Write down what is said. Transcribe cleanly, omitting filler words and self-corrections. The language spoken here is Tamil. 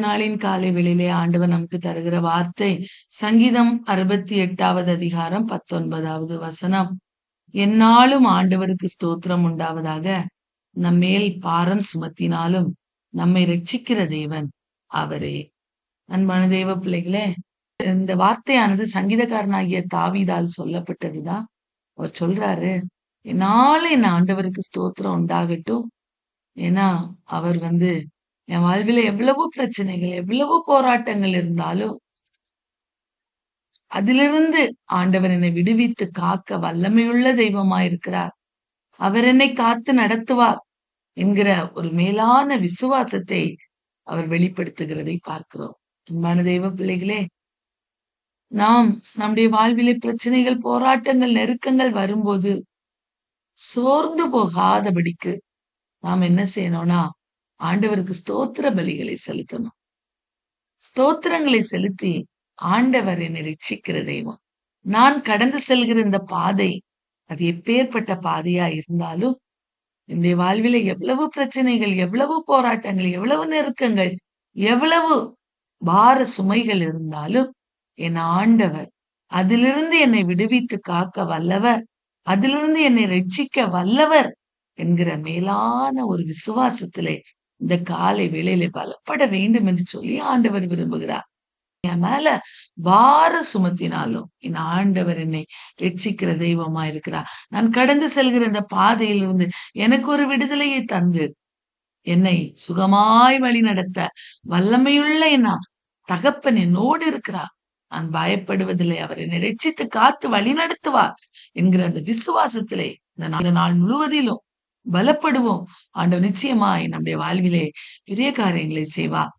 நாளின் காலை வேளையிலே ஆண்டவர் நமக்கு தருகிற வார்த்தை சங்கீதம் 68வது அதிகாரம் 19வது வசனம். எந்நாளும் ஆண்டவருக்கு ஸ்தோத்திரம் உண்டாவதாக. நம்மேல் பாரம் சுமத்தினாலும் நம்மை ரட்சிக்கிற தேவன் அவரே. அன்பான தேவ பிள்ளைகளே, இந்த வார்த்தையானது சங்கீதக்காரனாகிய தாவீதால் சொல்லப்பட்டதுதான். அவர் சொல்றாரு, என்னாலும் என் ஆண்டவருக்கு ஸ்தோத்திரம் உண்டாகட்டும். ஏன்னா அவர் என் வாழ்வில எவ்வளவு பிரச்சனைகள், எவ்வளவு போராட்டங்கள் இருந்தாலும் அதிலிருந்து ஆண்டவர் என்னை விடுவித்து காக்க வல்லமையுள்ள தெய்வமாயிருக்கிறார். அவர் என்னை காத்து நடத்துவார் என்கிற ஒரு மேலான விசுவாசத்தை அவர் வெளிப்படுத்துகிறதை பார்க்கிறோம். அன்பான தெய்வ பிள்ளைகளே, நாம் நம்முடைய வாழ்விலே பிரச்சனைகள், போராட்டங்கள், நெருக்கங்கள் வரும்போது சோர்ந்து போகாதபடிக்கு நாம் என்ன செய்யணும்னா, ஆண்டவருக்கு ஸ்தோத்திர பலிகளை செலுத்தணும். ஸ்தோத்திரங்களை செலுத்தி ஆண்டவர் என்னை ரட்சிக்கிற தெய்வம். நான் கடந்து செல்கிற இந்த பாதை அது எப்பேற்பட்ட பாதையா இருந்தாலும், என்னுடைய வாழ்வில எவ்வளவு பிரச்சனைகள், எவ்வளவு போராட்டங்கள், எவ்வளவு நெருக்கங்கள், எவ்வளவு பார சுமைகள் இருந்தாலும் என் ஆண்டவர் அதிலிருந்து என்னை விடுவித்து காக்க வல்லவர், அதிலிருந்து என்னை ரட்சிக்க வல்லவர் என்கிற மேலான ஒரு விசுவாசத்திலே இந்த காலை வேளையில பலப்பட வேண்டும் என்று சொல்லி ஆண்டவர் விரும்புகிறார். என் மேல பார சுமத்தினாலும் என் ஆண்டவர் என்னை ரட்சிக்கிற தெய்வமா இருக்கிறார். நான் கடந்து செல்கிற இந்த பாதையிலிருந்து எனக்கு ஒரு விடுதலையை தந்து என்னை சுகமாய் வழி நடத்த வல்லமையுள்ள என் தகப்பன் என்னோடு இருக்கிறார். நான் பயப்படுவதில்லை, அவர் என்னை ரட்சித்து காத்து வழி நடத்துவார் என்கிற அந்த விசுவாசத்திலே இந்த நாள் முழுவதிலும் பலப்படுவோம். ஆண்டவர் நிச்சயமாய் நம்முடைய வாழ்விலே பெரிய காரியங்களை செய்வார்.